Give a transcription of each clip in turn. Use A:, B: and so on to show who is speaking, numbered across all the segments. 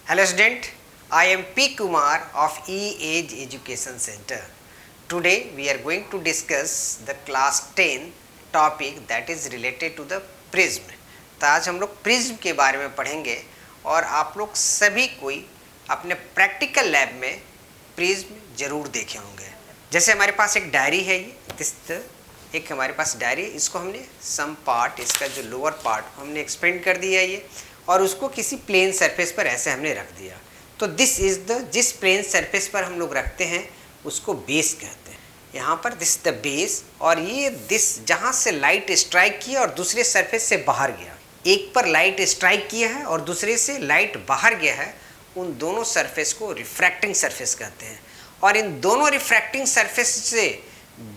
A: Hello student, I am P. Kumar of E-Age Education Center. Today we are going to discuss the class 10 topic that is related to the prism. तो आज हम लोग prism के बारे में पढ़ेंगे और आप लोग सभी कोई अपने प्रैक्टिकल लैब में प्रिज्म जरूर देखे होंगे। जैसे हमारे पास एक डायरी है, ये एक हमारे पास डायरी है, इसको हमने सम पार्ट, इसका जो लोअर पार्ट हमने एक्सपेंड कर दिया ये, और उसको किसी प्लेन सरफेस पर ऐसे हमने रख दिया। तो दिस इज़ द, जिस प्लेन सरफेस पर हम लोग रखते हैं उसको बेस कहते हैं। यहाँ पर दिस द बेस, और ये दिस जहाँ से लाइट स्ट्राइक किया और दूसरे सरफेस से बाहर गया, एक पर लाइट स्ट्राइक किया है और दूसरे से लाइट बाहर गया है, उन दोनों सरफेस को रिफ्रैक्टिंग सरफेस कहते हैं। और इन दोनों रिफ्रैक्टिंग सरफेस से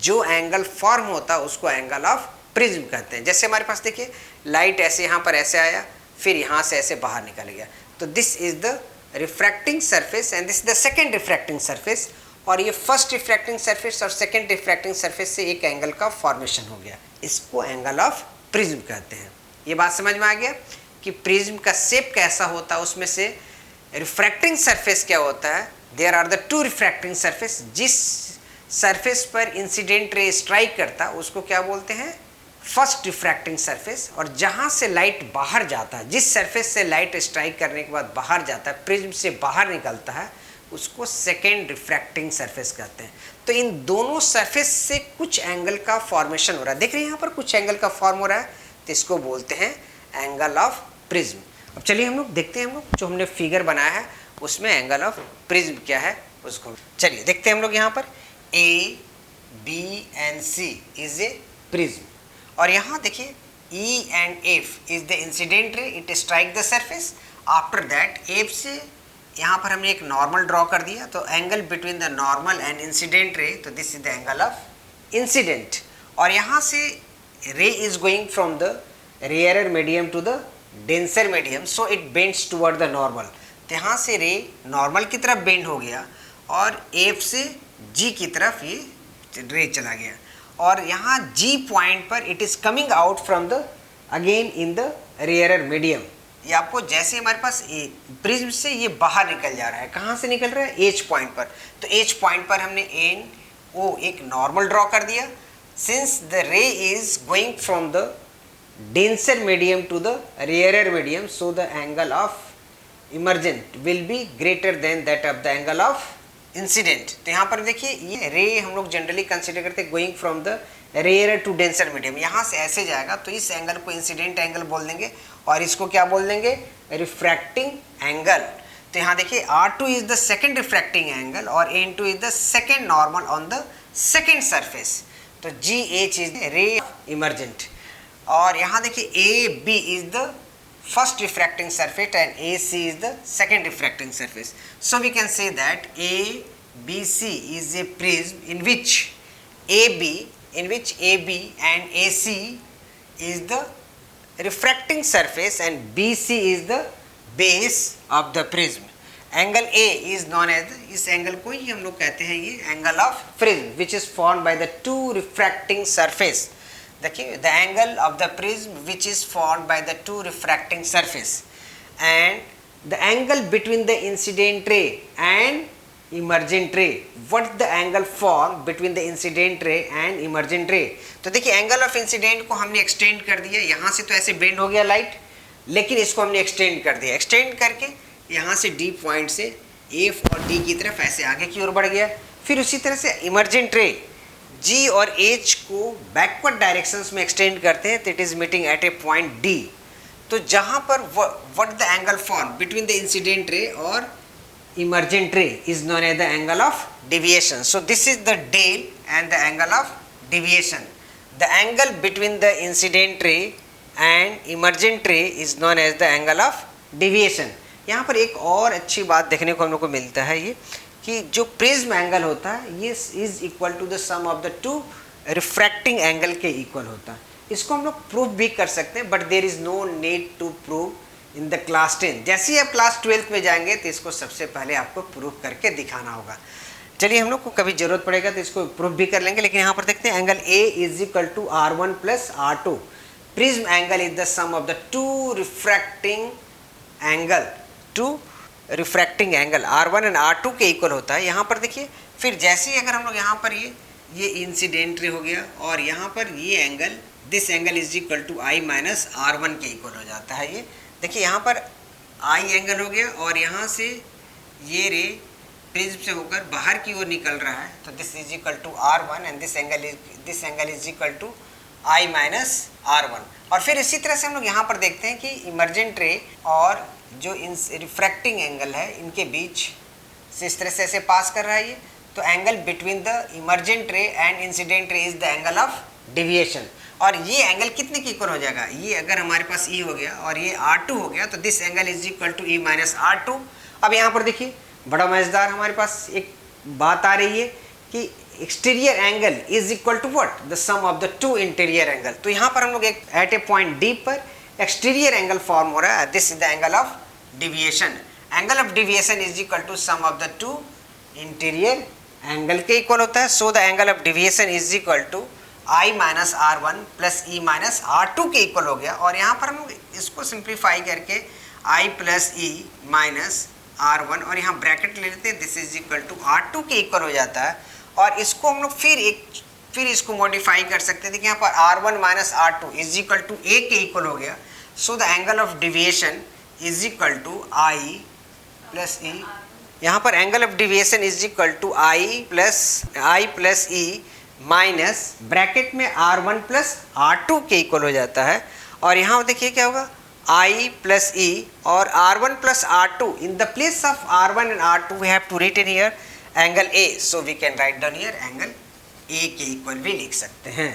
A: जो एंगल फॉर्म होता है उसको एंगल ऑफ प्रिज्म कहते हैं। जैसे हमारे पास देखिए लाइट ऐसे यहाँ पर ऐसे आया, फिर यहाँ से ऐसे बाहर निकल गया, तो this is the refracting surface and this is the second refracting surface. और ये फर्स्ट रिफ्रैक्टिंग सरफेस और सेकेंड रिफ्रैक्टिंग सरफेस से एक एंगल का फॉर्मेशन हो गया, इसको एंगल ऑफ प्रिज्म कहते हैं। ये बात समझ में आ गया कि प्रिज्म का शेप कैसा होता है, उसमें से रिफ्रैक्टिंग सरफेस क्या होता है। There are the two refracting surface, जिस सरफेस पर इंसिडेंट रे स्ट्राइक करता है उसको क्या बोलते हैं, फर्स्ट रिफ्रैक्टिंग सरफेस। और जहाँ से लाइट बाहर जाता है, जिस सरफेस से लाइट स्ट्राइक करने के बाद बाहर जाता है, प्रिज्म से बाहर निकलता है, उसको सेकेंड रिफ्रैक्टिंग सरफेस कहते हैं। तो इन दोनों सरफेस से कुछ एंगल का फॉर्मेशन हो रहा है, देख रहे हैं यहाँ पर कुछ एंगल का फॉर्म हो रहा है, तो इसको बोलते हैं एंगल ऑफ प्रिज्म। अब चलिए हम लोग देखते हैं, हम लोग जो हमने फिगर बनाया है उसमें एंगल ऑफ प्रिज्म क्या है उसको चलिए देखते हैं हम लोग। यहाँ पर A B and C is a prism, और यहाँ देखिए E and F is the incident ray, it strike the surface. After that F से यहाँ पर हमने एक नॉर्मल ड्रॉ कर दिया, तो angle between the normal and incident ray, तो this is the angle of incident. और यहाँ से ray is going from the rarer medium to the denser medium, so it bends toward the normal. तो यहाँ से रे नॉर्मल की तरफ बेंड हो गया और F से G की तरफ ये रे चला गया, और यहाँ G पॉइंट पर it is coming out from the again in the rarer medium. ये आपको जैसे हमारे पास प्रिज्म से ये बाहर निकल जा रहा है, कहाँ से निकल रहा है, H पॉइंट पर। तो H पॉइंट पर हमने NO एक नॉर्मल ड्रॉ कर दिया। Since the ray is going from the denser medium to the rarer medium, so the angle of emergent will be greater than that of the angle of incident. तो यहाँ पर देखिए ये रे हम लोग जनरली कंसिडर करते हैं going from the rare to denser medium, यहाँ से ऐसे जाएगा, तो इस एंगल को इंसिडेंट एंगल बोल देंगे और इसको क्या बोल देंगे, रिफ्रैक्टिंग एंगल। तो यहाँ देखिए R2 is the second refracting angle और N2 is the second normal on the second surface. तो GH इज रे इमर्जेंट। और यहाँ देखिए AB is the first refracting surface and AC is the second refracting surface. So we can say that ABC is a prism in which AB and AC is the refracting surface and BC is the base of the prism. Angle A is known as the, इस angle को ही हम लोग कहते हैं ये angle of prism, which is formed by the two refracting surface. देखिए the angle of the prism which is formed by the two refracting surface and the angle between the incident ray and emergent रे। What the angle form between the incident ray and emergent रे। तो देखिए angle of incident को हमने extend कर दिया, यहाँ से तो ऐसे बेंड हो गया लाइट, लेकिन इसको हमने एक्सटेंड कर दिया, एक्सटेंड करके यहाँ से D पॉइंट से F और D की तरफ ऐसे आगे की ओर बढ़ गया। फिर उसी तरह से इमर्जेंट रे G और H को बैकवर्ड डायरेक्शंस में एक्सटेंड करते हैं, तो it is meeting at a point D। तो जहाँ पर what the angle form between the incident ray और emergent ray is known as the angle of deviation. So this is the del and the angle of deviation. The angle between the incident ray and emergent ray is known as the angle of deviation. यहाँ पर एक और अच्छी बात देखने को हम लोग को मिलता है ये कि जो प्रिज्म एंगल होता है ये is equal to the sum of the two refracting angle के इक्वल होता है। इसको हम लोग प्रूव भी कर सकते हैं, but there is no need to prove in the class 10। जैसे ही आप क्लास 12 में जाएंगे तो इसको सबसे पहले आपको प्रूव करके दिखाना होगा। चलिए हम लोग को कभी जरूरत पड़ेगा तो इसको प्रूव भी कर लेंगे, लेकिन यहाँ पर देखते हैं angle A is equal to R1 plus R2। Prism angle is the sum of the two refracting angle, two refracting angle R1 and R2 के इक्वल होता है, यहाँ पर देखिए फिर जैसे ही अगर हम लोग यहाँ पर ये इंसिडेंट रे हो गया और यहाँ पर ये angle, this angle is equal to I minus R1 के इक्वल हो जाता है। ये देखिए यहाँ पर I एंगल हो गया और यहाँ से ये रे प्रिज्म से होकर बाहर की ओर निकल रहा है, तो this is equal to R1 and this angle is equal to I minus R1। और फिर इसी तरह से हम लोग यहाँ पर देखते हैं कि इमर्जेंट रे और जो रिफ्रैक्टिंग एंगल है इनके बीच से इस तरह से ऐसे पास कर रहा है ये, तो एंगल बिटवीन द इमर्जेंट रे एंड इंसिडेंट रे is the angle of deviation. और ये एंगल कितने के इक्वल हो जाएगा, ये अगर हमारे पास E हो गया और ये R2 हो गया, तो this angle is equal to E minus R2। अब यहाँ पर देखिए बड़ा मजेदार हमारे पास एक बात आ रही है कि exterior angle is equal to what, the sum of the two interior angle. तो यहाँ पर हम लोग एक एट ए पॉइंट D पर एक्सटीरियर एंगल फॉर्म हो रहा है, this is the angle of deviation. Angle of deviation is equal to sum of the two interior angle के इक्वल होता है। So the angle of deviation is equal to I minus R1 plus E minus R2 के equal हो गया। और यहाँ पर हम लोग इसको सिंप्लीफाई करके I plus E minus R1 और यहाँ ब्रैकेट ले लेते हैं, this is equal to R2 के इक्वल हो जाता है। और इसको हम लोग फिर इसको मॉडिफाई कर सकते थे कि यहाँ पर R1 minus R2 is equal to A के इक्वल हो गया। So the angle of deviation is equal to I plus E, यहाँ पर angle of deviation is equal to I plus E minus bracket में R1 प्लस R2 के equal हो जाता है। और यहाँ देखिए क्या होगा, I प्लस E और R1 plus R2 in the place of R1 and R2 we have to written here angle A, so we can write down here angle A के इक्वल भी लिख सकते हैं।